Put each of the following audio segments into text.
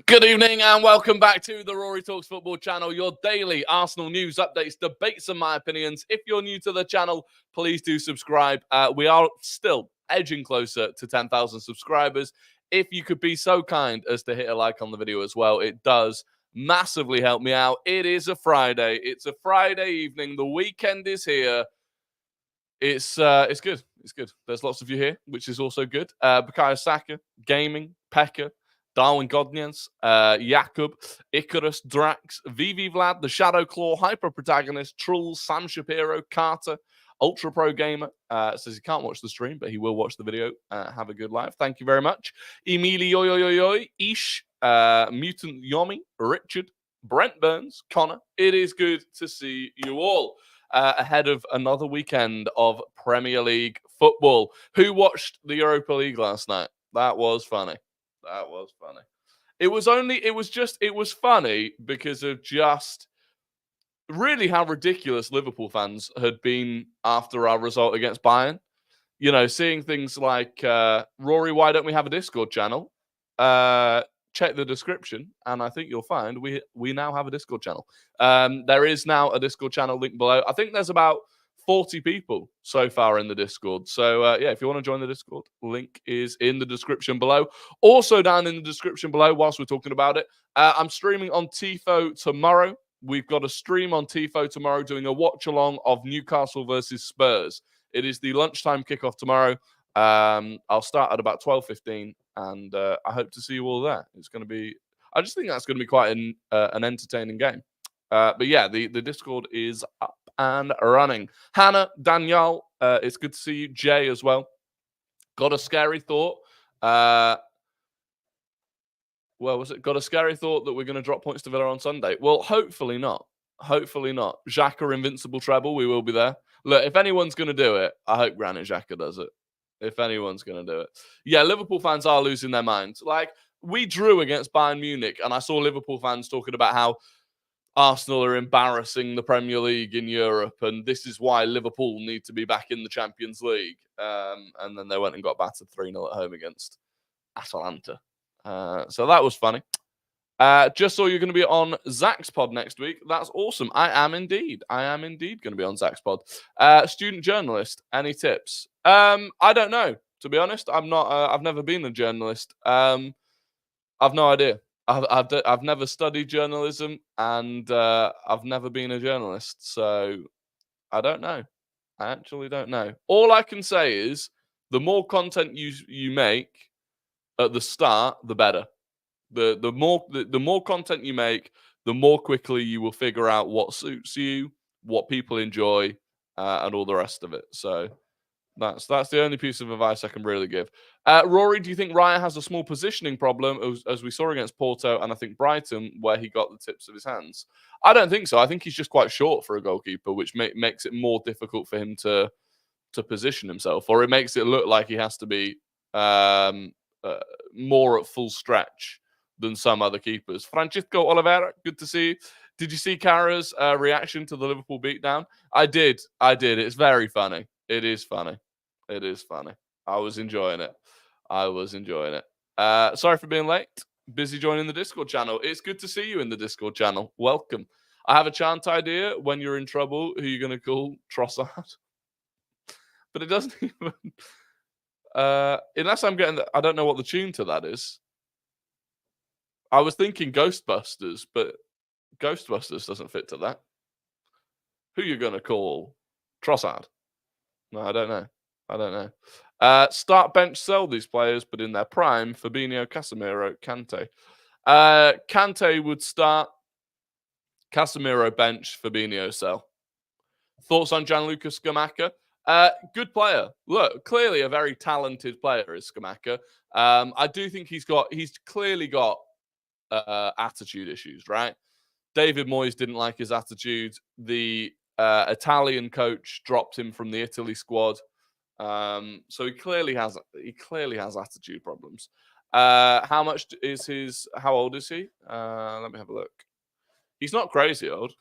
Good evening and welcome back to the Rory Talks Football channel, your daily Arsenal news, updates, debates and my opinions. If you're new to the channel, please do subscribe. We are still edging closer to 10,000 subscribers. If you could be so kind as to hit a like on the video as well, it does massively help me out. It is a Friday. It's a Friday evening. The weekend is here. It's good. It's good. There's lots of you here, which is also good. Bukayo Saka, Gaming, Pekka, Darwin Godnians, Jakub, Icarus, Drax, VV Vlad, the Shadow Claw, Hyper Protagonist, Trulls, Sam Shapiro, Carter, Ultra Pro Gamer. Says he can't watch the stream, but he will watch the video. Have a good life. Thank you very much. Emilio, Ish, Mutant Yomi, Richard, Brent Burns, Connor. It is good to see you all. Ahead of another weekend of Premier League football. Who watched the Europa League last night? That was funny. That was funny. It was funny because of just really how ridiculous Liverpool fans had been after our result against Bayern. You know, seeing things like, Rory, why don't we have a Discord channel? Check the description, and I think you'll find we now have a Discord channel. There is now a Discord channel link below. I think there's about 40 people so far in the Discord. So, yeah, if you want to join the Discord, link is in the description below. Also down in the description below, whilst we're talking about it, I'm streaming on Tifo tomorrow. We've got a stream on Tifo tomorrow doing a watch-along of Newcastle versus Spurs. It is the lunchtime kickoff tomorrow. I'll start at about 12:15, and I hope to see you all there. It's going to be, I just think that's going to be quite an entertaining game. But yeah, the Discord is up and running. Hannah, Danielle, it's good to see you. Jay as well. Got a scary thought. Got a scary thought that we're going to drop points to Villa on Sunday? Well, hopefully not. Hopefully not. Xhaka invincible treble. We will be there. Look, if anyone's going to do it, I hope Granit Xhaka does it. If anyone's going to do it. Yeah, Liverpool fans are losing their minds. Like, we drew against Bayern Munich, and I saw Liverpool fans talking about how Arsenal are embarrassing the Premier League in Europe, and this is why Liverpool need to be back in the Champions League. And then they went and got battered 3-0 at home against Atalanta. So that was funny. Just saw you're going to be on Zach's pod next week. That's awesome. I am indeed going to be on Zach's pod. Student journalist, any tips? I don't know, to be honest. I'm not. I've never been a journalist. I've no idea. I've never studied journalism, and I've never been a journalist. So I don't know. I actually don't know. All I can say is the more content you make at the start, the better. The more content you make, the more quickly you will figure out what suits you, what people enjoy, and all the rest of it. So that's the only piece of advice I can really give. Rory, do you think Raya has a small positioning problem, as we saw against Porto and I think Brighton, where he got the tips of his hands? I don't think so. I think he's just quite short for a goalkeeper, which makes it more difficult for him to position himself, or it makes it look like he has to be more at full stretch than some other keepers. Francisco Oliveira, good to see you. Did you see Cara's reaction to the Liverpool beatdown? I did. It's very funny. It is funny. I was enjoying it. Sorry for being late. Busy joining the Discord channel. It's good to see you in the Discord channel. Welcome. I have a chant idea. When you're in trouble, who you're going to call? Trossard. But it doesn't even... unless I'm getting... I don't know what the tune to that is. I was thinking Ghostbusters, but Ghostbusters doesn't fit to that. Who you going to call? Trossard? No, I don't know. Start, bench, sell these players, but in their prime, Fabinho, Casemiro, Kante. Kante would start. Casemiro bench, Fabinho sell. Thoughts on Gianluca Scamacca? Good player. Look, clearly a very talented player is Scamacca. I do think he's clearly got attitude issues, right? David Moyes didn't like his attitude. The Italian coach dropped him from the Italy squad. So he clearly has attitude problems. How old is he? Let me have a look. He's not crazy old.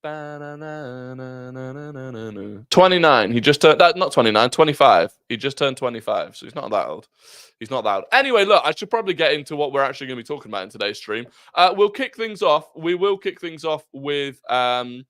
29. He just turned not 29, 25. He just turned 25, so he's not that old. He's not that old. Anyway, look, I should probably get into what we're actually going to be talking about in today's stream. We'll kick things off. We will kick things off with Arteta's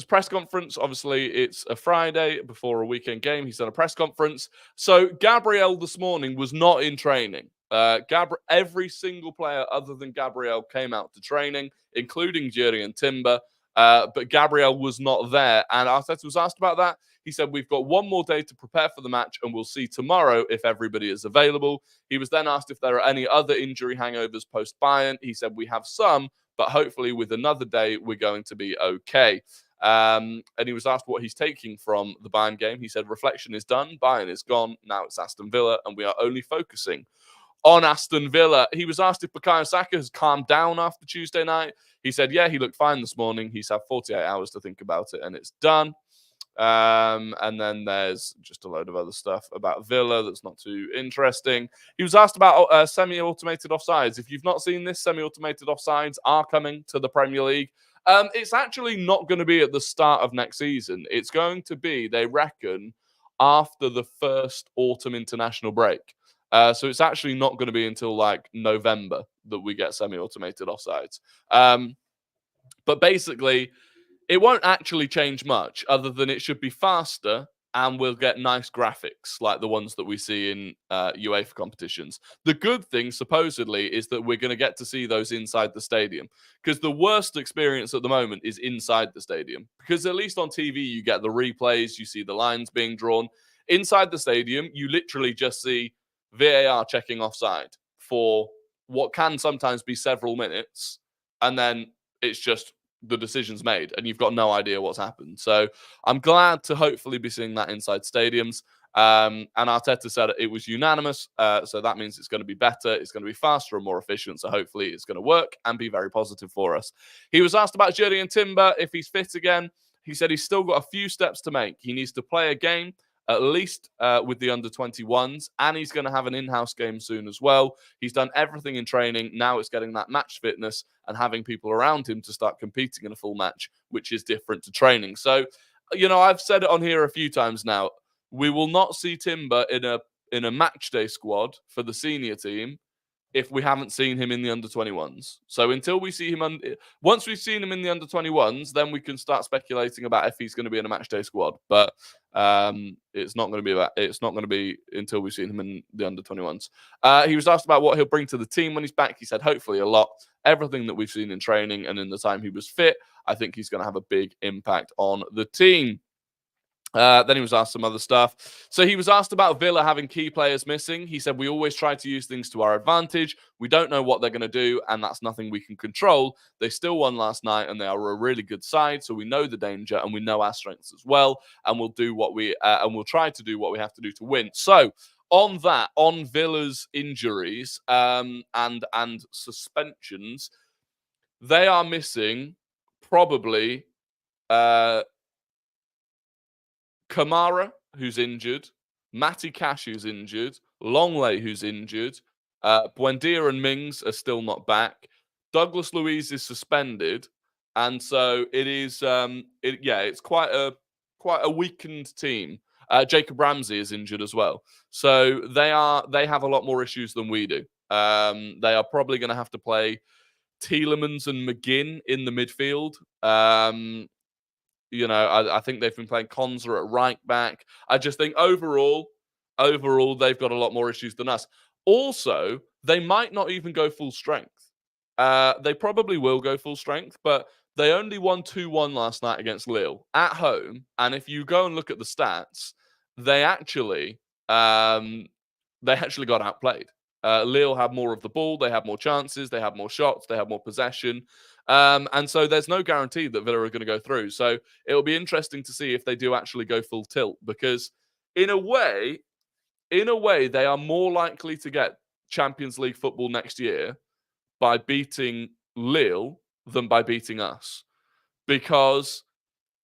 press conference. Obviously, it's a Friday before a weekend game. He's done a press conference. So Gabriel this morning was not in training. Every single player other than Gabriel came out to training, including Jurriën Timber. But Gabriel was not there. And Arteta was asked about that. He said, we've got one more day to prepare for the match, and we'll see tomorrow if everybody is available. He was then asked if there are any other injury hangovers post-Bayern. He said, we have some, but hopefully with another day, we're going to be okay. And he was asked what he's taking from the Bayern game. He said, reflection is done. Bayern is gone. Now it's Aston Villa, and we are only focusing on Aston Villa. He was asked if Bukayo Saka has calmed down after Tuesday night. He said, yeah, he looked fine this morning. He's had 48 hours to think about it, and it's done. And then there's just a load of other stuff about Villa that's not too interesting. He was asked about semi-automated offsides. If you've not seen this, semi-automated offsides are coming to the Premier League. It's actually not going to be at the start of next season. It's going to be, they reckon, after the first autumn international break. So it's actually not going to be until like November that we get semi-automated offsides. But basically, it won't actually change much other than it should be faster and we'll get nice graphics like the ones that we see in UEFA competitions. The good thing, supposedly, is that we're going to get to see those inside the stadium, because the worst experience at the moment is inside the stadium, because at least on TV, you get the replays, you see the lines being drawn. Inside the stadium, you literally just see VAR checking offside for what can sometimes be several minutes, and then it's just the decision's made and you've got no idea what's happened. So I'm glad to hopefully be seeing that inside stadiums. And Arteta said it was unanimous. So that means it's going to be better. It's going to be faster and more efficient. So hopefully it's going to work and be very positive for us. He was asked about Jurriën Timber, if he's fit again. He said he's still got a few steps to make. He needs to play a game, at least with the under-21s, and he's going to have an in-house game soon as well. He's done everything in training. Now it's getting that match fitness and having people around him to start competing in a full match, which is different to training. So, you know, I've said it on here a few times now. We will not see Timber in a match day squad for the senior team if we haven't seen him in the under-21s. So until we see him, once we've seen him in the under-21s, then we can start speculating about if he's going to be in a matchday squad. But it's not going to be until we've seen him in the under-21s. He was asked about what he'll bring to the team when he's back. He said, hopefully a lot. Everything that we've seen in training and in the time he was fit, I think he's going to have a big impact on the team. Then he was asked some other stuff. So he was asked about Villa having key players missing. He said, we always try to use things to our advantage. We don't know what they're going to do, and that's nothing we can control. They still won last night, and they are a really good side, so we know the danger, and we know our strengths as well, and we'll try to do what we have to do to win. So on that, on Villa's injuries and suspensions, they are missing probably Kamara, who's injured, Matty Cash, who's injured, Longley, who's injured, Buendia and Mings are still not back. Douglas Luiz is suspended, and so it is. It's quite a weakened team. Jacob Ramsey is injured as well, so they have a lot more issues than we do. They are probably going to have to play Tielemans and McGinn in the midfield. You know, I think they've been playing Konza at right back. I just think overall, they've got a lot more issues than us. Also, they might not even go full strength. They probably will go full strength, but they only won 2-1 last night against Lille at home. And if you go and look at the stats, they actually got outplayed. Lille had more of the ball. They had more chances. They had more shots. They had more possession. And so there's no guarantee that Villa are going to go through. So it'll be interesting to see if they do actually go full tilt, because in a way, they are more likely to get Champions League football next year by beating Lille than by beating us. Because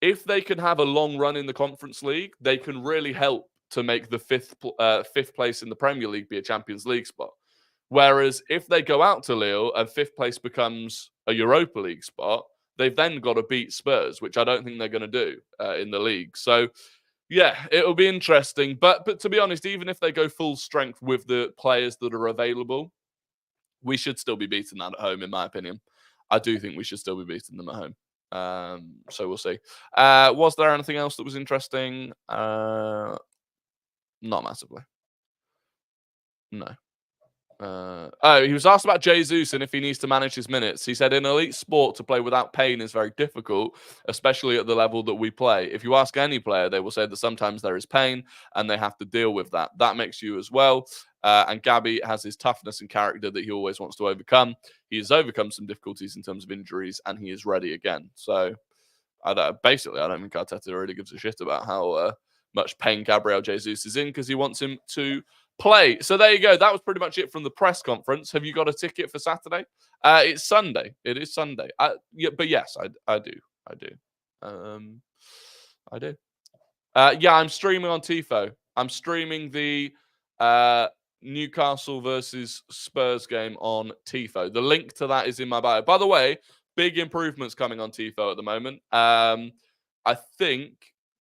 if they can have a long run in the Conference League, they can really help to make the fifth place in the Premier League be a Champions League spot. Whereas if they go out to Lille and fifth place becomes a Europa League spot, they've then got to beat Spurs, which I don't think they're going to do in the league. So, yeah, it'll be interesting. But to be honest, even if they go full strength with the players that are available, we should still be beating that at home, in my opinion. I do think we should still be beating them at home. So we'll see. Was there anything else that was interesting? Not massively. No. He was asked about Jesus and if he needs to manage his minutes. He said, in elite sport, to play without pain is very difficult, especially at the level that we play. If you ask any player, they will say that sometimes there is pain and they have to deal with that. That makes you as well. And Gabby has his toughness and character that he always wants to overcome. He has overcome some difficulties in terms of injuries and he is ready again. So, I don't think Arteta really gives a shit about how much pain Gabriel Jesus is in because he wants him to play. So there you go. That was pretty much it from the press conference. Have you got a ticket for Saturday? It's Sunday. It is Sunday. But yes, I do. I do. Yeah, I'm streaming on Tifo. I'm streaming the Newcastle versus Spurs game on Tifo. The link to that is in my bio. By the way, big improvements coming on Tifo at the moment. I think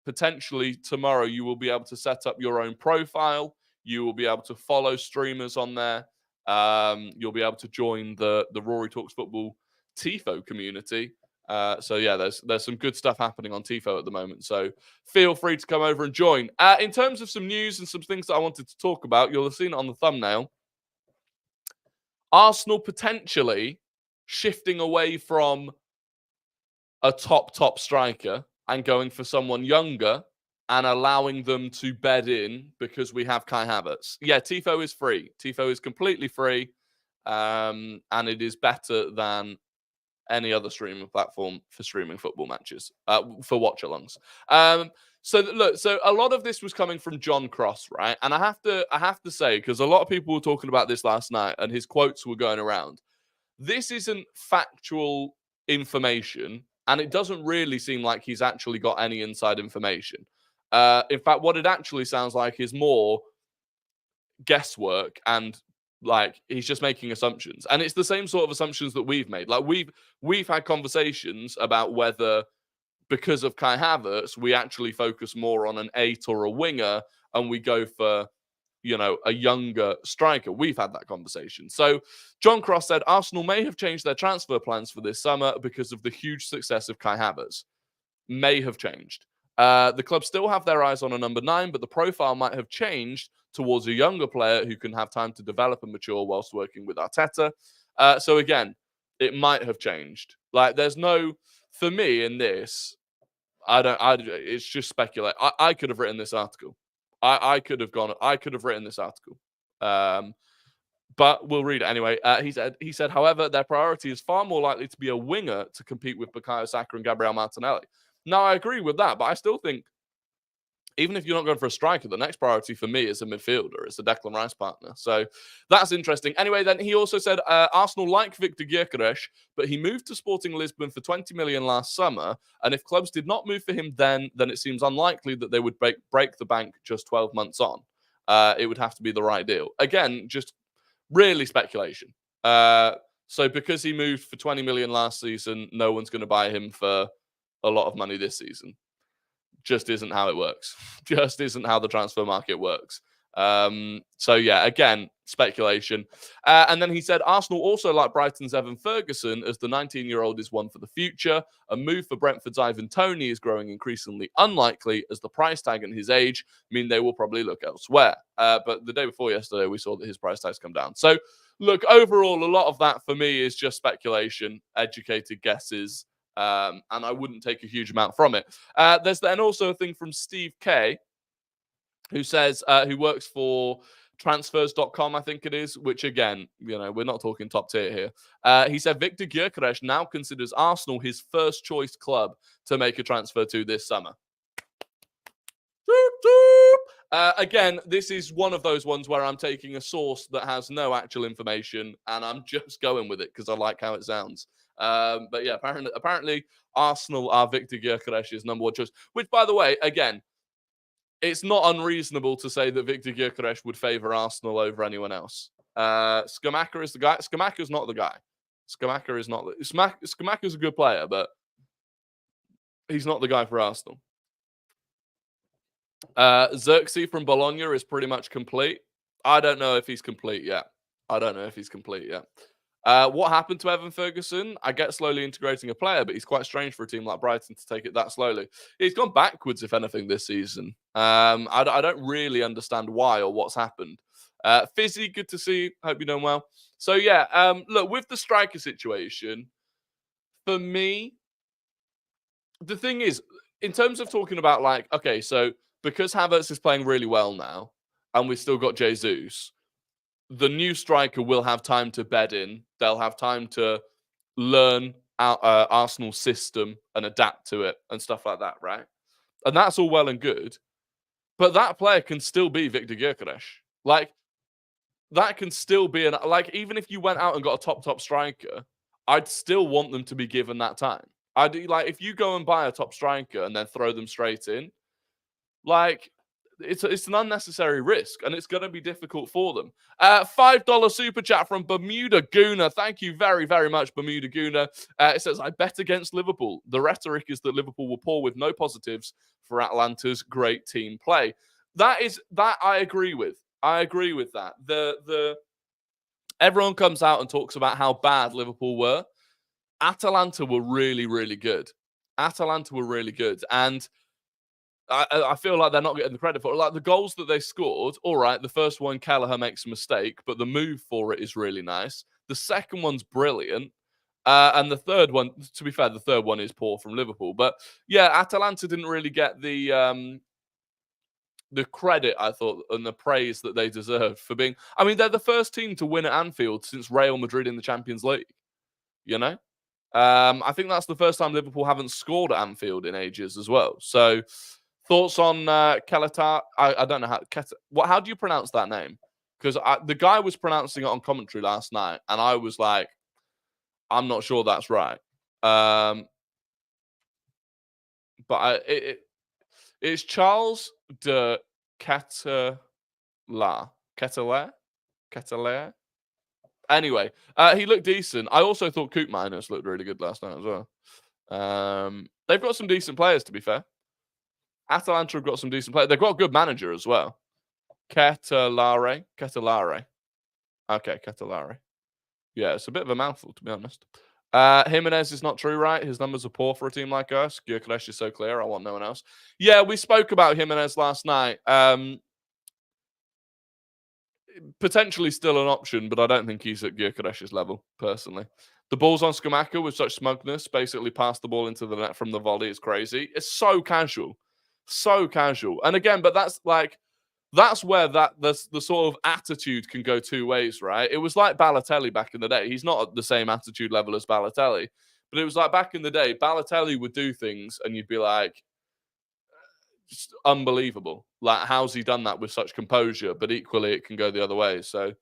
potentially tomorrow you will be able to set up your own profile. You will be able to follow streamers on there. You'll be able to join the Rory Talks Football Tifo community. So yeah, there's some good stuff happening on Tifo at the moment. So feel free to come over and join. In terms of some news and some things that I wanted to talk about, you'll have seen it on the thumbnail. Arsenal potentially shifting away from a top striker and going for someone younger and allowing them to bed in because we have Kai Havertz. Yeah, Tifo is free. Tifo is completely free, and it is better than any other streaming platform for streaming football matches, for watch-alongs. So a lot of this was coming from John Cross, right? And I have to say, because a lot of people were talking about this last night, and his quotes were going around. This isn't factual information, and it doesn't really seem like he's actually got any inside information. In fact, what it actually sounds like is more guesswork and like he's just making assumptions. And it's the same sort of assumptions that we've made. Like we've had conversations about whether because of Kai Havertz, we actually focus more on an 8 or a winger and we go for, a younger striker. We've had that conversation. So John Cross said Arsenal may have changed their transfer plans for this summer because of the huge success of Kai Havertz. May have changed. The club still have their eyes on a number 9, but the profile might have changed towards a younger player who can have time to develop and mature whilst working with Arteta. So again, it might have changed. Like there's no, for me in this, it's just speculate. I could have written this article. I could have written this article. But we'll read it anyway. He said, however, their priority is far more likely to be a winger to compete with Bukayo Saka and Gabriel Martinelli. Now, I agree with that, but I still think even if you're not going for a striker, the next priority for me is a midfielder. It's a Declan Rice partner. So that's interesting. Anyway, then he also said Arsenal like Victor Gyökeres, but he moved to Sporting Lisbon for 20 million last summer. And if clubs did not move for him then it seems unlikely that they would break the bank just 12 months on. It would have to be the right deal. Again, just really speculation. So because he moved for 20 million last season, no one's going to buy him for a lot of money this season. Just isn't how it works. Just isn't how the transfer market works. So yeah, again, speculation. And then he said, Arsenal also like Brighton's Evan Ferguson as the 19-year-old is one for the future. A move for Brentford's Ivan Toney is growing increasingly unlikely as the price tag and his age mean they will probably look elsewhere. But the day before yesterday, we saw that his price tag's come down. So look, overall, a lot of that for me is just speculation, educated guesses. And I wouldn't take a huge amount from it. There's then also a thing from Steve K, who says, who works for transfers.com, I think it is, which again, we're not talking top tier here. He said Victor Gyökeres now considers Arsenal his first choice club to make a transfer to this summer. Again, this is one of those ones where I'm taking a source that has no actual information and I'm just going with it because I like how it sounds. But yeah, apparently Arsenal are Victor Gyökeres' number 1 choice, which, by the way, again, it's not unreasonable to say that Victor Gyökeres would favour Arsenal over anyone else. Scamacca is the guy. Scamacca's not the guy. Scamacca is not. Scamacca's a good player, but He's not the guy for Arsenal. Xerxes from Bologna is pretty much complete. I don't know if he's complete yet. What happened to Evan Ferguson? I get slowly integrating a player, but he's quite strange for a team like Brighton to take it that slowly. He's gone backwards, if anything, this season. I don't really understand why or what's happened. Fizzy, good to see you. Hope you're doing well. So, yeah, look, with the striker situation, for me, the thing is, in terms of talking about, like, okay, so because Havertz is playing really well now, and we've still got Jesus, the new striker will have time to bed in. They'll have time to learn Arsenal's system and adapt to it and stuff like that, right? And that's all well and good. But that player can still be Victor Gyökeres. Like, that can still be like, even if you went out and got a top striker, I'd still want them to be given that time. I do, like, if you go and buy a top striker and then throw them straight in, like, it's an unnecessary risk, and it's going to be difficult for them. $5 super chat from Bermuda Gooner. Thank you very, very much, Bermuda Gooner. It says, I bet against Liverpool. The rhetoric is that Liverpool will poor with no positives for Atalanta's great team play. That I agree with. I agree with that. Everyone comes out and talks about how bad Liverpool were. Atalanta were really, really good. And I feel like they're not getting the credit for it. Like, the goals that they scored, all right, the first one, Kelleher makes a mistake, but the move for it is really nice. The second one's brilliant. And the third one, to be fair, the third one is poor from Liverpool. But yeah, Atalanta didn't really get the credit, I thought, and the praise that they deserved for being... I mean, they're the first team to win at Anfield since Real Madrid in the Champions League, you know? I think that's the first time Liverpool haven't scored at Anfield in ages as well. So... Thoughts on Kelleher? I don't know how do you pronounce that name? Because the guy was pronouncing it on commentary last night, and I was like, I'm not sure that's right. But it's Charles de Ketelaere. Anyway, he looked decent. I also thought Coop Miners looked really good last night as well. They've got some decent players, to be fair. Atalanta have got some decent players. They've got a good manager as well. Ketelaere. Okay, Ketelaere. Yeah, it's a bit of a mouthful, to be honest. Jimenez is not true, right? His numbers are poor for a team like us. Gyökeres is so clear. I want no one else. Yeah, we spoke about Jimenez last night. Potentially still an option, but I don't think he's at Gyökeres' level, personally. The ball's on Scamacca with such smugness, basically passed the ball into the net from the volley. It's crazy. It's so casual. So casual. And again, but that's where the sort of attitude can go two ways, right? It was like Balotelli back in the day. He's not at the same attitude level as Balotelli, but it was like back in the day, Balotelli would do things and you'd be like, just unbelievable. Like, how's he done that with such composure? But equally, it can go the other way. So,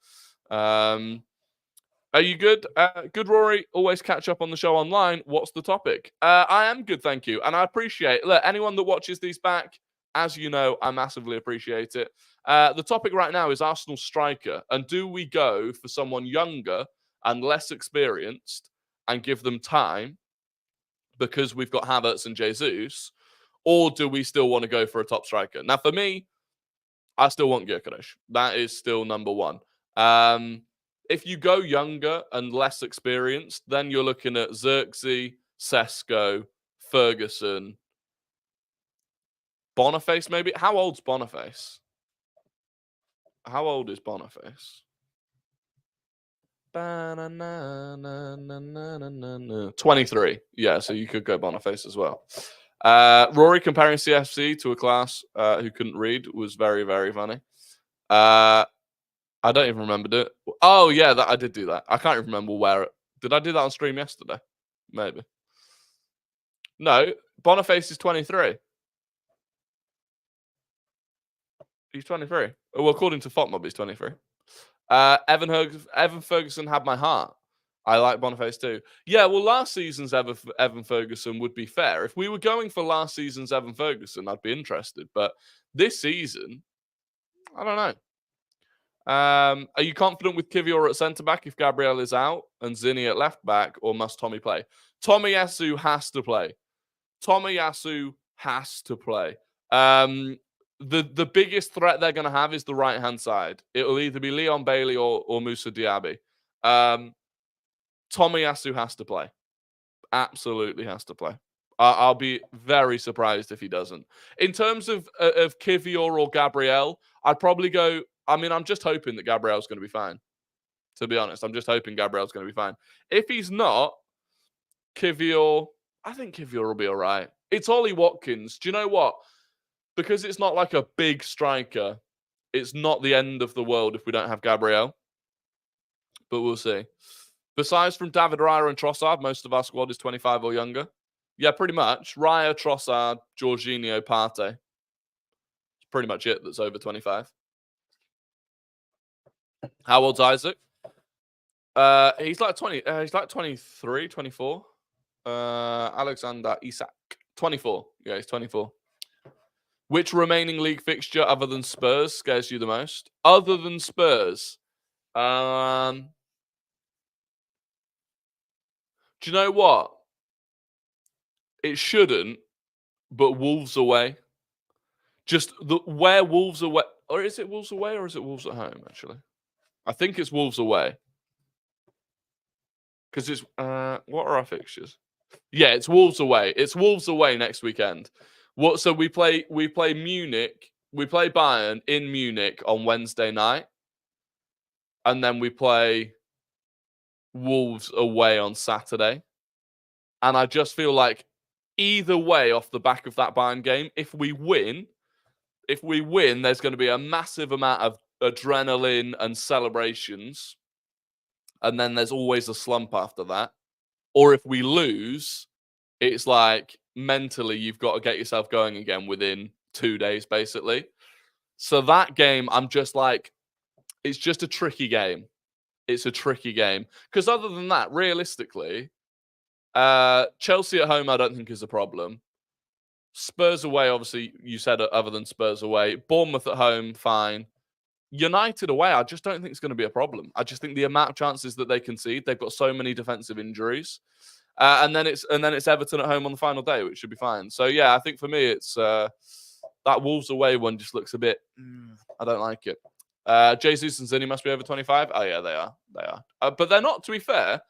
are you good? Good, Rory. Always catch up on the show online. What's the topic? I am good, thank you. And I appreciate, look, anyone that watches these back, as you know, I massively appreciate it. The topic right now is Arsenal striker. And do we go for someone younger and less experienced and give them time because we've got Havertz and Jesus? Or do we still want to go for a top striker? Now, for me, I still want Gyökeres. That is still number one. If you go younger and less experienced, then you're looking at Xerxes, Sesko, Ferguson, Boniface maybe. How old's Boniface? How old is Boniface? 23. Yeah, so you could go Boniface as well. Rory comparing CFC to a class who couldn't read was very, very funny. I don't even remember it. Oh, yeah, I did do that. I can't even remember where. Did I do that on stream yesterday? Maybe. No, Boniface is 23. He's 23. Well, according to FOTMob, he's 23. Evan Ferguson had my heart. I like Boniface too. Yeah, well, last season's Evan Ferguson would be fair. If we were going for last season's Evan Ferguson, I'd be interested. But this season, I don't know. Are you confident with Kivior at centre-back if Gabriel is out and Zinni at left-back, or must Tommy play? Tomiyasu has to play. Tomiyasu has to play. The biggest threat they're going to have is the right-hand side. It'll either be Leon Bailey or Moussa Diaby. Tomiyasu has to play. Absolutely has to play. I'll be very surprised if he doesn't. In terms of Kivior or Gabriel, I'd probably go... I mean, I'm just hoping that Gabriel's going to be fine. To be honest, I'm just hoping Gabriel's going to be fine. If he's not, Kivior... I think Kivior will be all right. It's Ollie Watkins. Do you know what? Because it's not like a big striker, it's not the end of the world if we don't have Gabriel. But we'll see. Besides from David Raya and Trossard, most of our squad is 25 or younger. Yeah, pretty much. Raya, Trossard, Jorginho, Partey. It's pretty much it that's over 25. How old's Isaac? He's like 20. He's like 23, 24. Alexander Isak, 24. Yeah, he's 24. Which remaining league fixture other than Spurs scares you the most? Other than Spurs? Do you know what? It shouldn't, but Wolves away. Just where Wolves away. Or is it Wolves away or is it Wolves at home, actually? I think it's Wolves away. Because it's... what are our fixtures? Yeah, it's Wolves away. It's Wolves away next weekend. So we play Munich. We play Bayern in Munich on Wednesday night. And then we play Wolves away on Saturday. And I just feel like either way off the back of that Bayern game, if we win, there's going to be a massive amount of adrenaline and celebrations. And then there's always a slump after that. Or if we lose, it's like mentally you've got to get yourself going again within 2 days, basically. So that game, I'm just like, it's just a tricky game. It's a tricky game. Because other than that, realistically, Chelsea at home, I don't think is a problem. Spurs away, obviously, you said other than Spurs away. Bournemouth at home, fine. United away, I just don't think it's going to be a problem. I just think the amount of chances that they concede, they've got so many defensive injuries. And then it's Everton at home on the final day, which should be fine. So yeah, I think for me it's that Wolves away one just looks a bit. I don't like it. Jesus and Zinni must be over 25. Oh yeah, they are. But they're not. To be fair,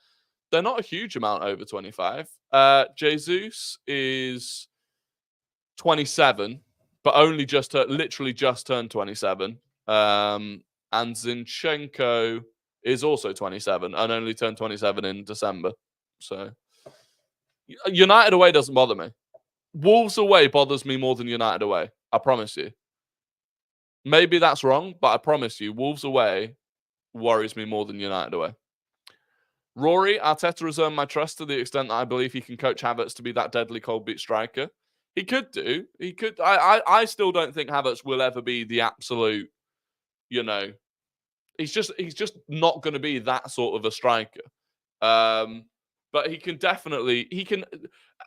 they're not a huge amount over 25. Jesus is 27, but only literally just turned 27. And Zinchenko is also 27 and only turned 27 in December. So United away doesn't bother me. Wolves away bothers me more than United away. I promise you. Maybe that's wrong, but I promise you, Wolves away worries me more than United away. Rory, Arteta has earned my trust to the extent that I believe he can coach Havertz to be that deadly cold beat striker. He could do. He could. I still don't think Havertz will ever be the absolute, he's just not going to be that sort of a striker. But he can definitely,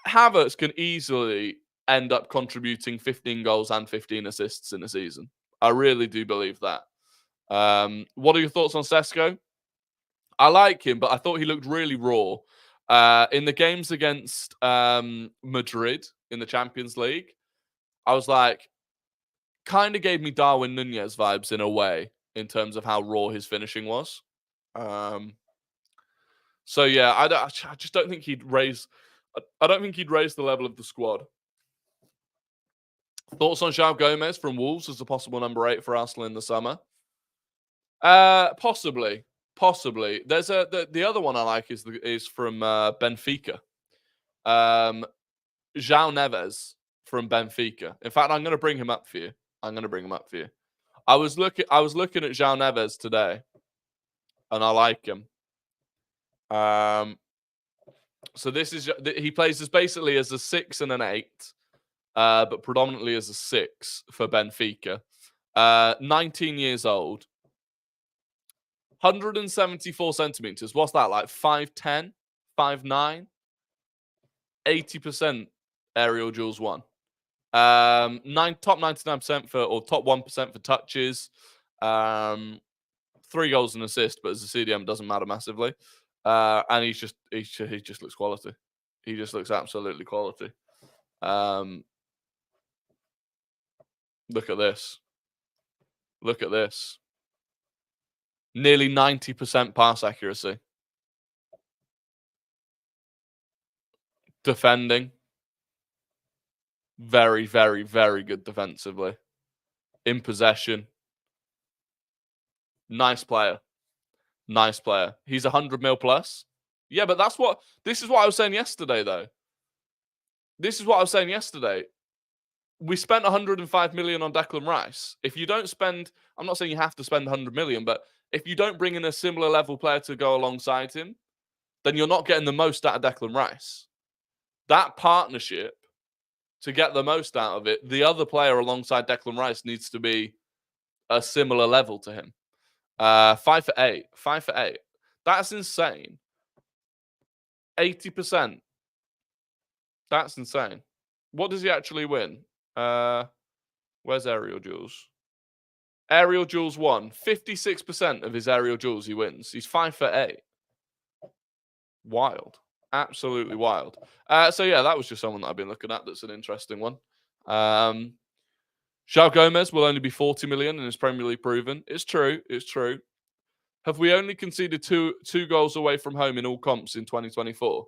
Havertz can easily end up contributing 15 goals and 15 assists in a season. I really do believe that. What are your thoughts on Sesko? I like him, but I thought he looked really raw. In the games against Madrid in the Champions League, I was like, kind of gave me Darwin Nunez vibes in a way, in terms of how raw his finishing was. So yeah, I just don't think he'd raise. I don't think he'd raise the level of the squad. Thoughts on Joao Gomez from Wolves as a possible number 8 for Arsenal in the summer? Possibly. There's the other one I like is from Benfica. Joao Neves from Benfica. In fact, I'm going to bring him up for you. I was looking at Joao Neves today, and I like him. So he plays as basically as a 6 and an 8, but predominantly as a 6 for Benfica. 19 years old, 174 centimeters. What's that, like 5'10", 5'9", 80% aerial duels won. Top 99% or top 1% for touches. 3 goals and assists, but as a CDM doesn't matter massively. And he just looks quality. He just looks absolutely quality. Look at this. Look at this. Nearly 90% pass accuracy. Defending. Very, very, very good defensively. In possession. Nice player. Nice player. He's 100 mil plus. Yeah, but this is what I was saying yesterday, though. This is what I was saying yesterday. We spent 105 million on Declan Rice. If you don't spend, I'm not saying you have to spend 100 million, but if you don't bring in a similar level player to go alongside him, then you're not getting the most out of Declan Rice. That partnership, to get the most out of it, the other player alongside Declan Rice needs to be a similar level to him. 5 for 8. 5 for 8. That's insane. 80%. That's insane. What does he actually win? Where's aerial duels? Aerial duels 1. 56% of his aerial duels he wins. He's 5 for 8. Wild. Absolutely wild. So yeah, that was just someone that I've been looking at. That's an interesting one. Joao Gomez will only be 40 million and is Premier League proven. It's true. It's true. Have we only conceded two goals away from home in all comps in 2024?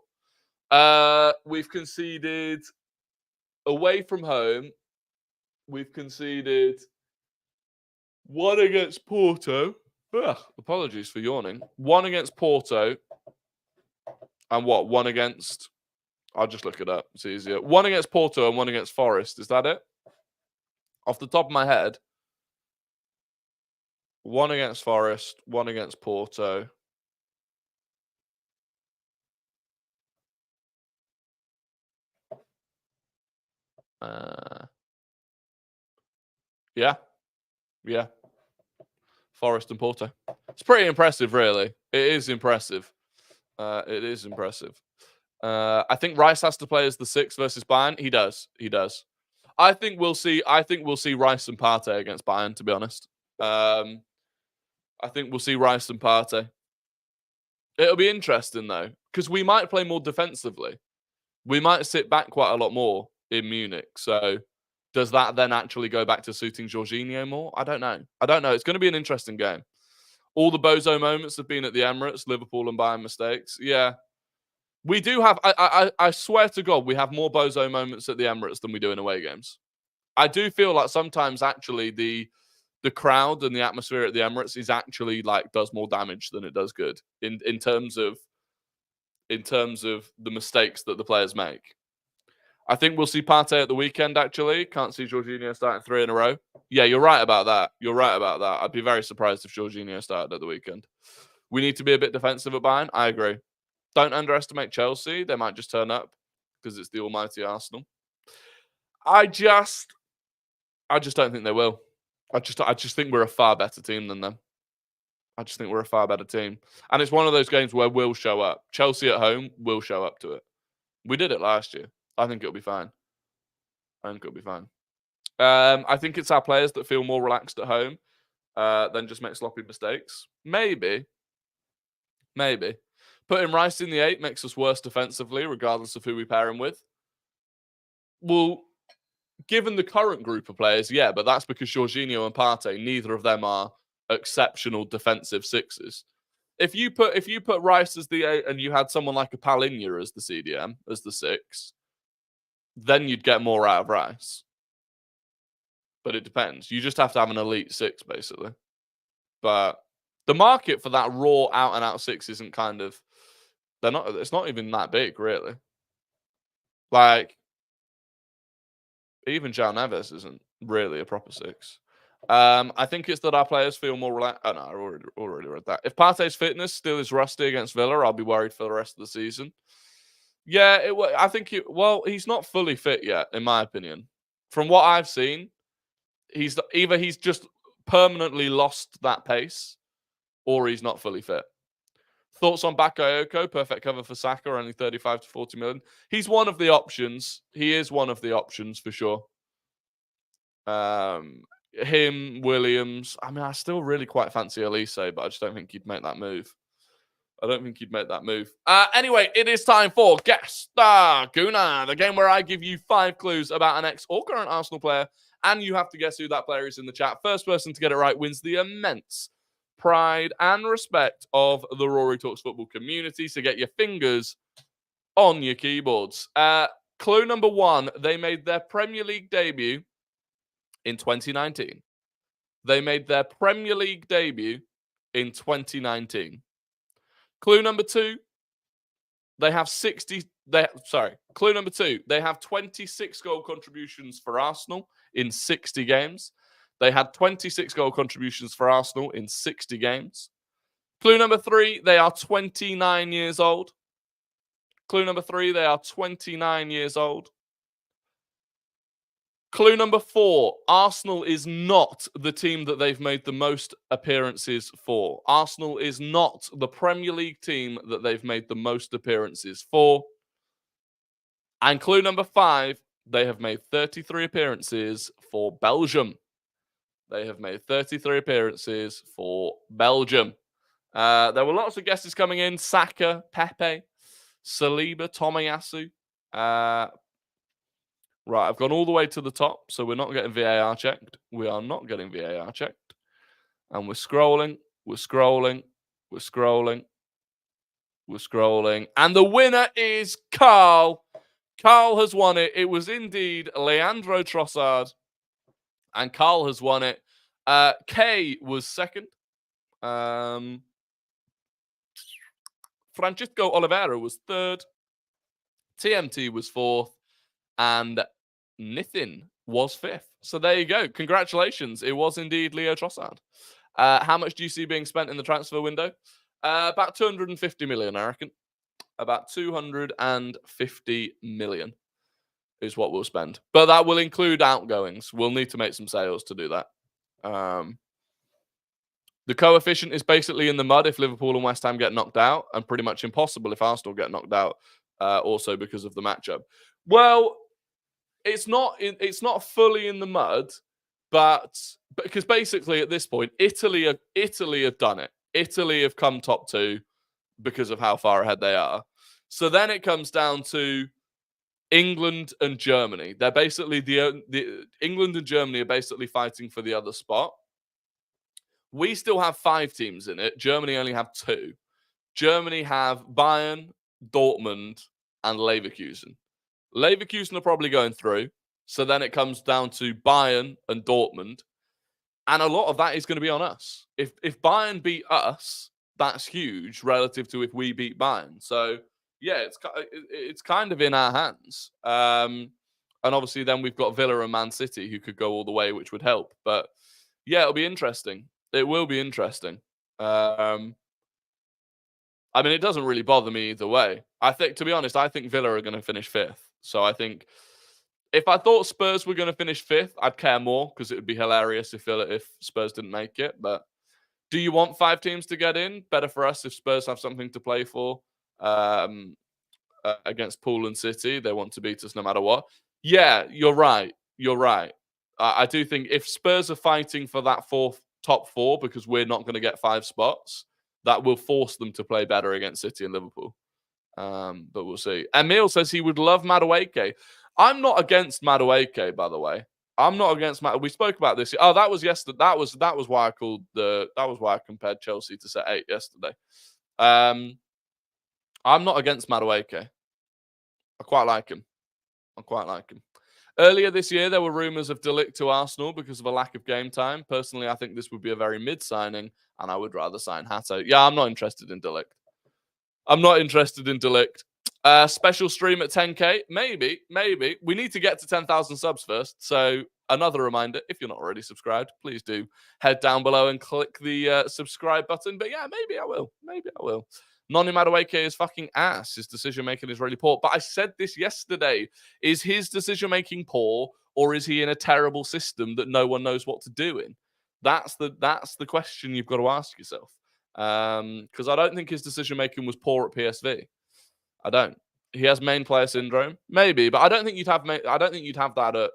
We've conceded away from home. We've conceded 1 against Porto. Ugh, apologies for yawning. 1 against Porto. And what? 1 against... I'll just look it up. It's easier. 1 against Porto and 1 against Forest. Is that it? Off the top of my head. 1 against Forest. 1 against Porto. Yeah. Yeah. Forest and Porto. It's pretty impressive, really. It is impressive. It is impressive. I think Rice has to play as the 6 versus Bayern. He does. He does. I think we'll see Rice and Partey against Bayern, to be honest. I think we'll see Rice and Partey. It'll be interesting, though, because we might play more defensively. We might sit back quite a lot more in Munich. So does that then actually go back to suiting Jorginho more? I don't know. I don't know. It's going to be an interesting game. All the bozo moments have been at the Emirates, Liverpool and Bayern mistakes. Yeah. We do have, I swear to God, we have more bozo moments at the Emirates than we do in away games. I do feel like sometimes actually the crowd and the atmosphere at the Emirates is actually does more damage than it does good in terms of the mistakes that the players make. I think we'll see Partey at the weekend, actually. Can't see Jorginho starting 3 in a row. Yeah, you're right about that. You're right about that. I'd be very surprised if Jorginho started at the weekend. We need to be a bit defensive at Bayern. I agree. Don't underestimate Chelsea. They might just turn up because it's the almighty Arsenal. I just don't think they will. I just think we're a far better team than them. I just think we're a far better team. And it's one of those games where we'll show up. Chelsea at home will show up to it. We did it last year. I think it'll be fine. I think it's our players that feel more relaxed at home than just make sloppy mistakes. Maybe. Putting Rice in the 8 makes us worse defensively, regardless of who we pair him with. Well, given the current group of players, yeah, but that's because Jorginho and Partey, neither of them are exceptional defensive 6s. If you put Rice as the 8 and you had someone like a Palhinha as the CDM, as the 6, then you'd get more out of Rice. But it depends. You just have to have an elite 6, basically. But the market for that raw out-and-out 6 isn't it's not even that big, really. Even Joao Neves isn't really a proper 6. I think it's that our players feel more relaxed. Oh, no, I already read that. If Partey's fitness still is rusty against Villa, I'll be worried for the rest of the season. Yeah, I think he's not fully fit yet, in my opinion. From what I've seen, he's just permanently lost that pace, or he's not fully fit. Thoughts on Bakayoko? Perfect cover for Saka, only 35 to 40 million. He's one of the options. He is one of the options for sure. Him, Williams. I mean, I still really quite fancy Elise, but I just don't think he'd make that move. I don't think he'd make that move. Anyway, it is time for Guess the Gooner, the game where I give you 5 clues about an ex or current Arsenal player, and you have to guess who that player is in the chat. First person to get it right wins the immense pride and respect of the Rory Talks Football community. So get your fingers on your keyboards. Clue number 1, they made their Premier League debut in 2019. They made their Premier League debut in 2019. Clue number 2, they have clue number 2, they have 26 goal contributions for Arsenal in 60 games. They had 26 goal contributions for Arsenal in 60 games. Clue number 3, they are 29 years old. Clue number 3, they are 29 years old. Clue number 4, Arsenal is not the team that they've made the most appearances for. Arsenal is not the Premier League team that they've made the most appearances for. And clue number 5, they have made 33 appearances for Belgium. They have made 33 appearances for Belgium. There were lots of guesses coming in. Saka, Pepe, Saliba, Tomiyasu. Right, I've gone all the way to the top, so we're not getting VAR checked. We are not getting VAR checked. And we're scrolling, we're scrolling, we're scrolling, we're scrolling. And the winner is Carl. Carl has won it. It was indeed Leandro Trossard. And Carl has won it. K was second. Francisco Oliveira was third. TMT was fourth. And Nithin was fifth. So there you go. Congratulations. It was indeed Leo Trossard. How much do you see being spent in the transfer window? About 250 million, I reckon. About 250 million is what we'll spend. But that will include outgoings. We'll need to make some sales to do that. The coefficient is basically in the mud if Liverpool and West Ham get knocked out, and pretty much impossible if Arsenal get knocked out, also because of the matchup. Well, it's not fully in the mud, but because basically at this point, Italy have done it. Italy have come top 2 because of how far ahead they are. So then it comes down to England and Germany. They're basically the England and Germany are basically fighting for the other spot. We still have 5 teams in it. Germany only have 2. Germany have Bayern, Dortmund, and Leverkusen. Leverkusen are probably going through. So then it comes down to Bayern and Dortmund. And a lot of that is going to be on us. If Bayern beat us, that's huge relative to if we beat Bayern. So, yeah, it's kind of in our hands. And obviously then we've got Villa and Man City who could go all the way, which would help. But, yeah, it'll be interesting. It will be interesting. I mean, it doesn't really bother me either way. To be honest, I think Villa are going to finish 5th. So I think if I thought Spurs were going to finish 5th, I'd care more because it would be hilarious if Spurs didn't make it. But do you want 5 teams to get in? Better for us if Spurs have something to play for against Pool and City. They want to beat us no matter what. Yeah, you're right. You're right. I do think if Spurs are fighting for that top 4 because we're not going to get 5 spots, that will force them to play better against City and Liverpool. But we'll see. Emil says he would love Madueke. I'm not against Madueke, by the way. I'm not against Madueke. We spoke about this. Oh, that was yesterday. That was why I compared Chelsea to set 8 yesterday. I'm not against Madueke. I quite like him. Earlier this year, there were rumours of De Ligt to Arsenal because of a lack of game time. Personally, I think this would be a very mid signing, and I would rather sign Hato. Yeah, I'm not interested in De Ligt. Special stream at 10k? Maybe. We need to get to 10,000 subs first. So another reminder, if you're not already subscribed, please do head down below and click the subscribe button. But yeah, maybe I will. Noni Madueke is fucking ass. His decision-making is really poor. But I said this yesterday. Is his decision-making poor, or is he in a terrible system that no one knows what to do in? That's the question you've got to ask yourself. Because I don't think his decision-making was poor at PSV. I don't. He has main player syndrome, maybe, but I don't think you'd have that at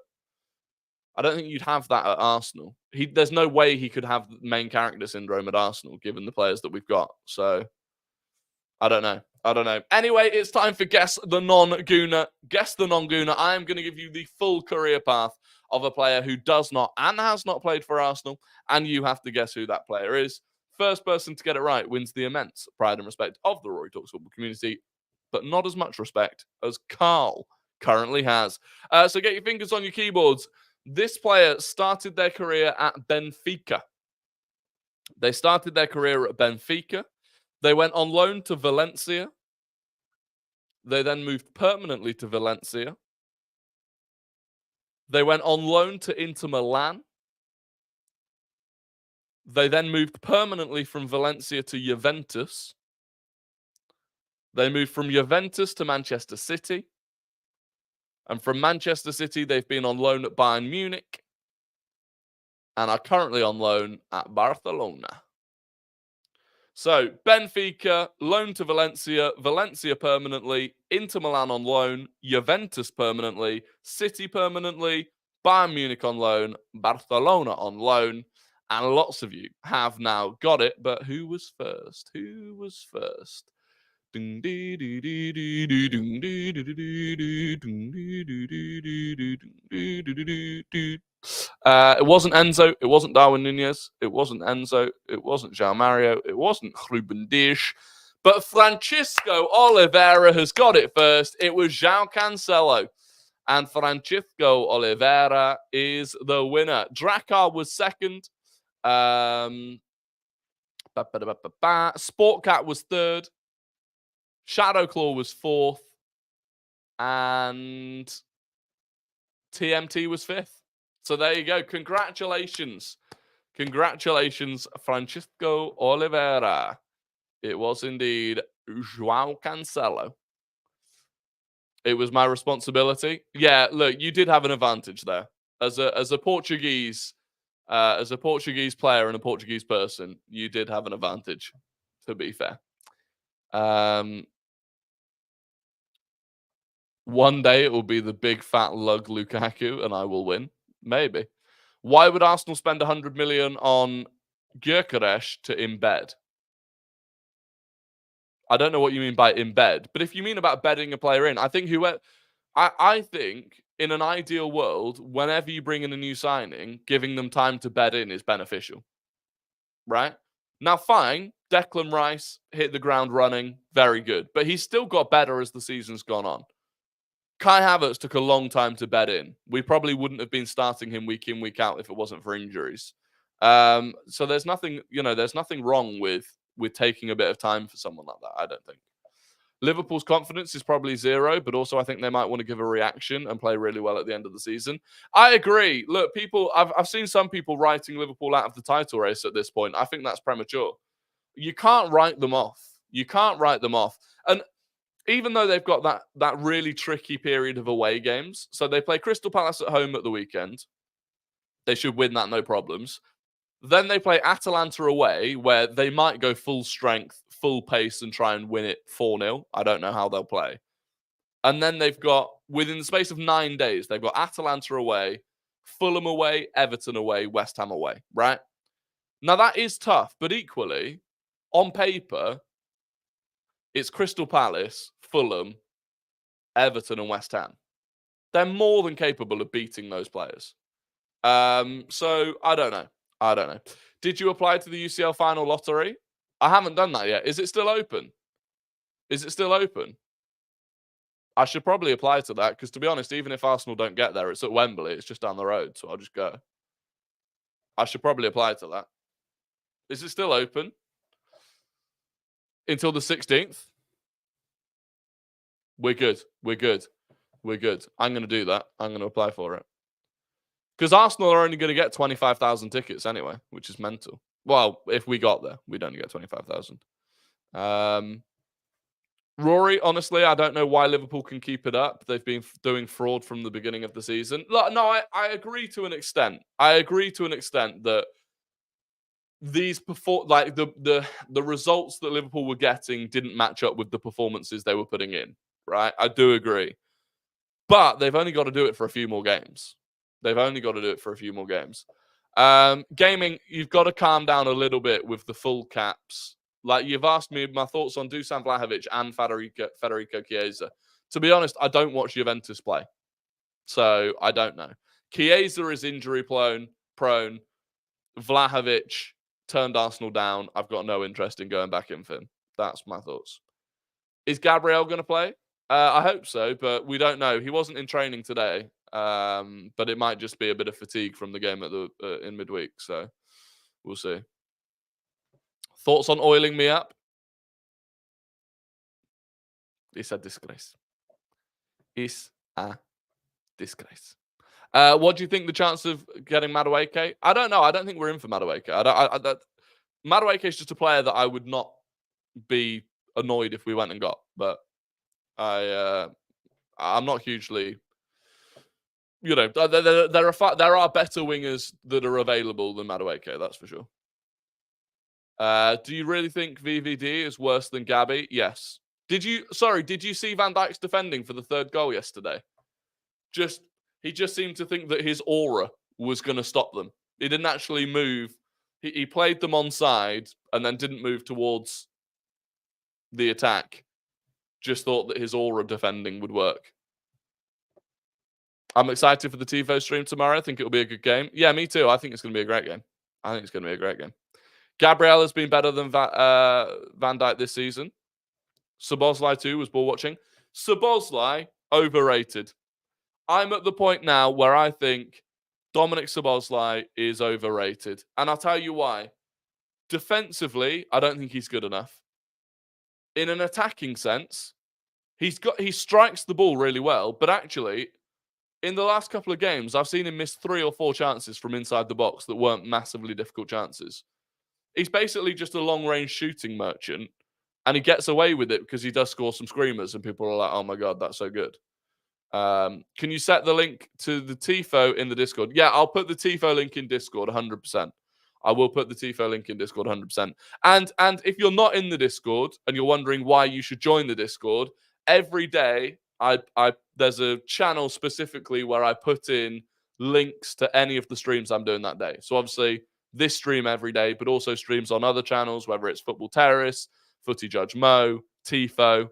Arsenal. There's no way he could have main character syndrome at Arsenal, given the players that we've got. So, I don't know. Anyway, it's time for Guess the Non-Gooner. Guess the Non-Gooner. I am going to give you the full career path of a player who does not and has not played for Arsenal, and you have to guess who that player is. First person to get it right wins the immense pride and respect of the Rory Talks Football community, but not as much respect as Carl currently has. So get your fingers on your keyboards. This player started their career at Benfica. They started their career at Benfica. They went on loan to Valencia. They then moved permanently to Valencia. They went on loan to Inter Milan. They then moved permanently from Valencia to Juventus. They moved from Juventus to Manchester City. And from Manchester City, they've been on loan at Bayern Munich and are currently on loan at Barcelona. So, Benfica, loan to Valencia, Valencia permanently, Inter Milan on loan, Juventus permanently, City permanently, Bayern Munich on loan, Barcelona on loan, and lots of you have now got it, but who was first? It wasn't Enzo. It wasn't Darwin Nunez. It wasn't Enzo. It wasn't João Mario. It wasn't Ruben Dias. But Francisco Oliveira has got it first. It was João Cancelo. And Francisco Oliveira is the winner. Drakkar was second. Sportcat was third. Shadowclaw was fourth. And TMT was fifth. So there you go. Congratulations. Congratulations, Francisco Oliveira. It was indeed João Cancelo. It was my responsibility. Yeah, look, you did have an advantage there. As a Portuguese player and a Portuguese person, you did have an advantage, to be fair. One day it will be the big fat lug Lukaku and I will win. Maybe. Why would Arsenal spend 100 million on Gyökeres to embed? I don't know what you mean by embed, but if you mean about bedding a player in, I think I think in an ideal world, whenever you bring in a new signing, giving them time to bed in is beneficial. Right? Now, fine, Declan Rice hit the ground running, very good, but he's still got better as the season's gone on. Kai Havertz took a long time to bed in. We probably wouldn't have been starting him week in, week out if it wasn't for injuries. So there's nothing wrong with taking a bit of time for someone like that, I don't think. Liverpool's confidence is probably zero, but also I think they might want to give a reaction and play really well at the end of the season. I agree. Look, I've seen some people writing Liverpool out of the title race at this point. I think that's premature. You can't write them off. And even though they've got that really tricky period of away games, so they play Crystal Palace at home at the weekend. They should win that, no problems. Then they play Atalanta away, where they might go full strength, full pace, and try and win it 4-0. I don't know how they'll play. And then they've got, within the space of 9 days, they've got Atalanta away, Fulham away, Everton away, West Ham away, right? Now, that is tough, but equally, on paper, it's Crystal Palace, Fulham, Everton, and West Ham. They're more than capable of beating those players. So, I don't know. Did you apply to the UCL final lottery? I haven't done that yet. Is it still open? I should probably apply to that because, to be honest, even if Arsenal don't get there, it's at Wembley. It's just down the road, so I'll just go. I should probably apply to that. Is it still open? Until the 16th? We're good. I'm going to do that. I'm going to apply for it. Because Arsenal are only going to get 25,000 tickets anyway, which is mental. Well, if we got there, we'd only get 25,000. Rory, honestly, I don't know why Liverpool can keep it up. They've been doing fraud from the beginning of the season. No, I agree to an extent. That these the results that Liverpool were getting didn't match up with the performances they were putting in. Right? I do agree. But they've only got to do it for a few more games. Gaming, you've got to calm down a little bit with the full caps Like, you've asked me my thoughts on Dusan Vlahovic and Federico Chiesa. To be honest, I don't watch Juventus play, so I don't know. Chiesa is injury prone. Vlahovic turned Arsenal down. I've got no interest in going back in for him. That's my thoughts. Is Gabriel going to play? I hope so, but we don't know. He wasn't in training today, but it might just be a bit of fatigue from the game at the in midweek. So we'll see. Thoughts on oiling me up? It's a disgrace. It's a disgrace. What do you think the chance of getting Madueke? I don't know. I don't think we're in for Madueke. Madueke is just a player that I would not be annoyed if we went and got, but I'm not hugely. You know, there are better wingers that are available than Madueke. That's for sure. Do you really think VVD is worse than Gabby? Yes. Did you see Van Dijk's defending for the third goal yesterday? He just seemed to think that his aura was going to stop them. He didn't actually move. He played them onside and then didn't move towards the attack. Just thought that his aura defending would work. I'm excited for the TiVo stream tomorrow. I think it'll be a good game. Yeah, me too. I think it's going to be a great game. Gabriel has been better than Van Dijk this season. Szoboszlai too was ball watching. Szoboszlai, overrated. I'm at the point now where I think Dominic Szoboszlai is overrated. And I'll tell you why. Defensively, I don't think he's good enough. In an attacking sense, he strikes the ball really well, but actually, in the last couple of games, I've seen him miss 3 or 4 chances from inside the box that weren't massively difficult chances. He's basically just a long-range shooting merchant, and he gets away with it because he does score some screamers, and people are like, oh my God, that's so good. Can you set the link to the TIFO in the Discord? Yeah, I'll put the TIFO link in Discord 100%. I will put the TIFO link in Discord 100%. And if you're not in the Discord and you're wondering why you should join the Discord, every day there's a channel specifically where I put in links to any of the streams I'm doing that day. So obviously this stream every day, but also streams on other channels, whether it's Football Terrace, Footy Judge Mo, TIFO.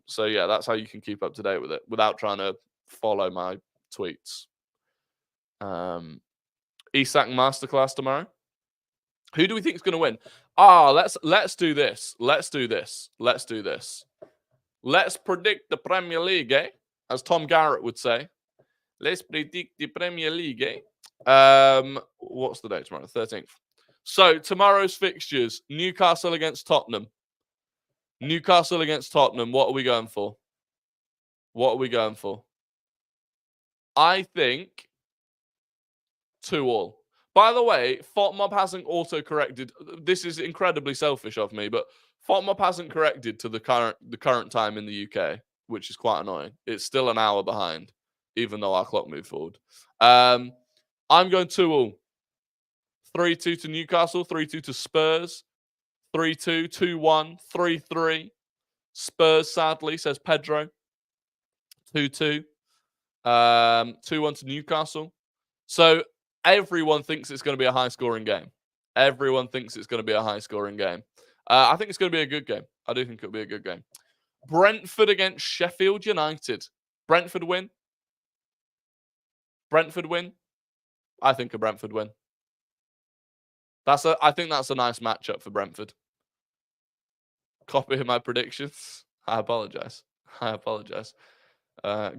So yeah, that's how you can keep up to date with it without trying to follow my tweets. Isak Masterclass tomorrow. Who do we think is going to win? Let's do this. Let's predict the Premier League, eh? As Tom Garrett would say. Let's predict the Premier League, eh? What's the date tomorrow? 13th. So tomorrow's fixtures: Newcastle against Tottenham. What are we going for? I think 2-2. By the way, FOTMob hasn't auto-corrected. This is incredibly selfish of me, but FOTMob hasn't corrected to the current time in the UK, which is quite annoying. It's still an hour behind, even though our clock moved forward. I'm going 2-2. 3-2 to Newcastle, 3-2 to Spurs, 3-2, 2-1, 3-3. Spurs, sadly, says Pedro. 2-2. 2-1 to Newcastle. So everyone thinks it's going to be a high-scoring game. I think it's going to be a good game. I do think it'll be a good game. Brentford against Sheffield United. Brentford win. I think a Brentford win. I think that's a nice matchup for Brentford. Copy my predictions. I apologize.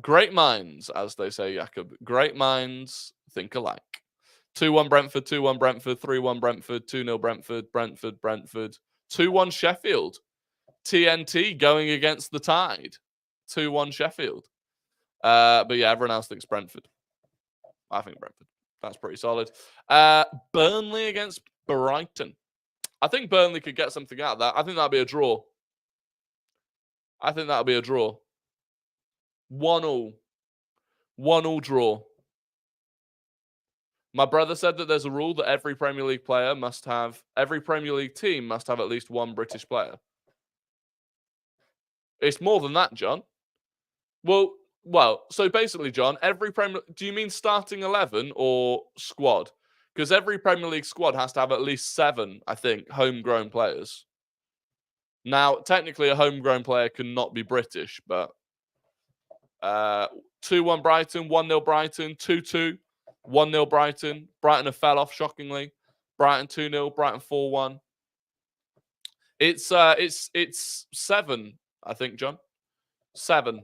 Great minds, as they say, Jakob. Great minds think alike. 2-1 Brentford, 2-1 Brentford, 3-1 Brentford, 2-0 Brentford. 2-1 Sheffield. TNT going against the tide. 2-1 Sheffield. But yeah, everyone else thinks Brentford. I think Brentford. That's pretty solid. Burnley against Brighton. I think Burnley could get something out of that. I think that'll be a draw. 1-1. 1-1 draw. My brother said that there's a rule that every Premier League team must have at least one British player. It's more than that, John. Well, so basically, John, do you mean starting 11 or squad? Because every Premier League squad has to have at least 7, I think, homegrown players. Now, technically, a homegrown player cannot be British, but 2-1 Brighton, 1-0 Brighton, 2-2, 1-0 Brighton. Brighton have fell off, shockingly. Brighton 2-0, Brighton 4-1. It's 7, I think, John. 7.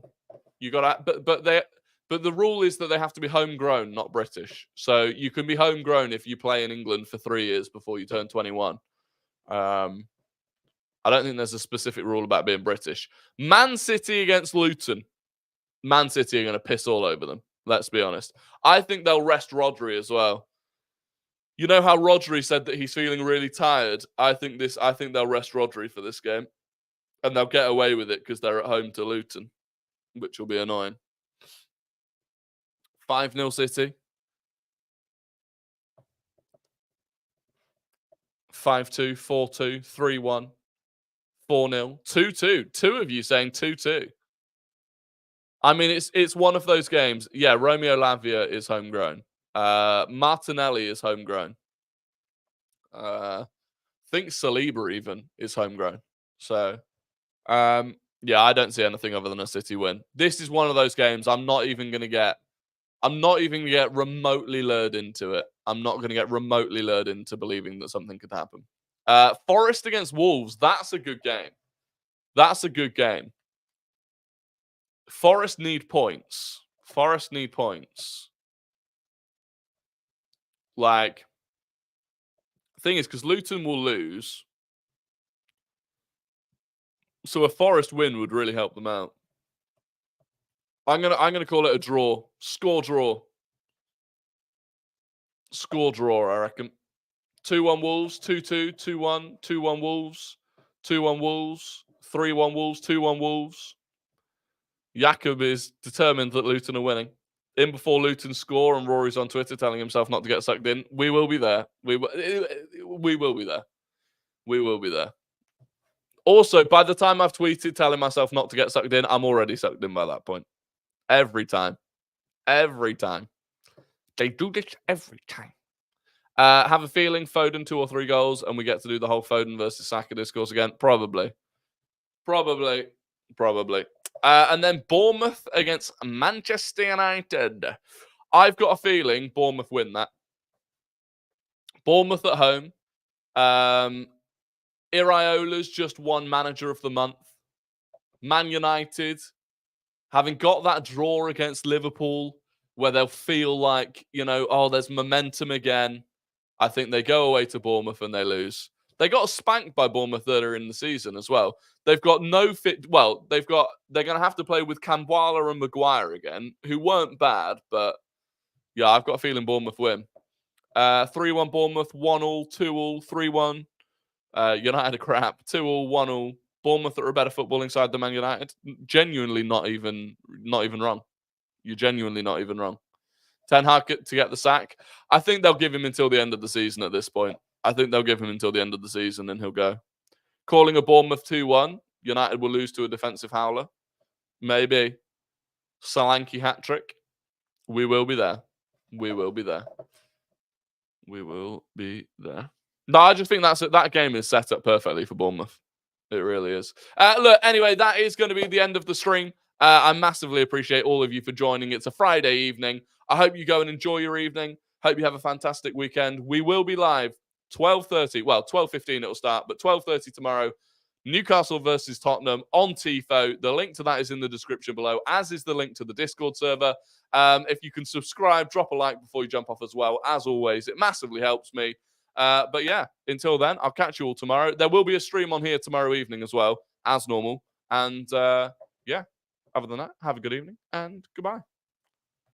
You got to, but the rule is that they have to be homegrown, not British. So you can be homegrown if you play in England for 3 years before you turn 21. I don't think there's a specific rule about being British. Man City against Luton. Man City are going to piss all over them. Let's be honest. I think they'll rest Rodri as well. You know how Rodri said that he's feeling really tired? I think they'll rest Rodri for this game. And they'll get away with it because they're at home to Luton, which will be annoying. 5-0 City. 5-2, 4-2, 3-1, 4-0, 2-2. 2 of you saying 2-2. I mean, it's one of those games. Yeah, Romeo Lavia is homegrown. Martinelli is homegrown. I think Saliba even is homegrown. So, yeah, I don't see anything other than a City win. This is one of those games I'm not even going to get remotely lured into it. I'm not going to get remotely lured into believing that something could happen. Forest against Wolves. That's a good game. That's a good game. Forest need points. Forest need points. Like, the thing is, because Luton will lose, so a Forest win would really help them out. I'm gonna call it a draw. Score draw. Score draw, I reckon. 2-1 Wolves, 2-2, 2-1, 2-1 Wolves, 2-1 Wolves, 3-1 Wolves, 2-1 Wolves. Jakob is determined that Luton are winning. In before Luton score, and Rory's on Twitter telling himself not to get sucked in. We will be there. We will be there. We will be there. Also, by the time I've tweeted telling myself not to get sucked in, I'm already sucked in by that point. Every time. Every time. They do this every time. Have a feeling Foden 2 or 3 goals, and we get to do the whole Foden versus Saka discourse again? Probably. And then Bournemouth against Manchester United. I've got a feeling Bournemouth win that. Bournemouth at home. Iraola's just won Manager of the Month. Man United, having got that draw against Liverpool, where they'll feel like, oh, there's momentum again. I think they go away to Bournemouth and they lose. They got spanked by Bournemouth earlier in the season as well. They've got no fit. Well, they're going to have to play with Kambwala and Maguire again, who weren't bad, but yeah, I've got a feeling Bournemouth win. 3-1 Bournemouth, 1-1, 2-1, 3-1. United are crap. 2-1, 1-1. Bournemouth are a better footballing side than Man United. Genuinely not even wrong. You're genuinely not even wrong. Ten Hag to get the sack. I think they'll give him until the end of the season at this point. I think they'll give him until the end of the season and he'll go. Calling a Bournemouth 2-1. United will lose to a defensive howler. Maybe. Solanke hat-trick. We will be there. We will be there. We will be there. No, I just think that game is set up perfectly for Bournemouth. It really is. Look, anyway, that is going to be the end of the stream. I massively appreciate all of you for joining. It's a Friday evening. I hope you go and enjoy your evening. Hope you have a fantastic weekend. We will be live 12:30. Well, 12:15 it'll start, but 12:30 tomorrow. Newcastle versus Tottenham on TIFO. The link to that is in the description below, as is the link to the Discord server. If you can subscribe, drop a like before you jump off as well. As always, it massively helps me. But yeah, until then, I'll catch you all tomorrow. There will be a stream on here tomorrow evening as well, as normal. And yeah, other than that, have a good evening and goodbye.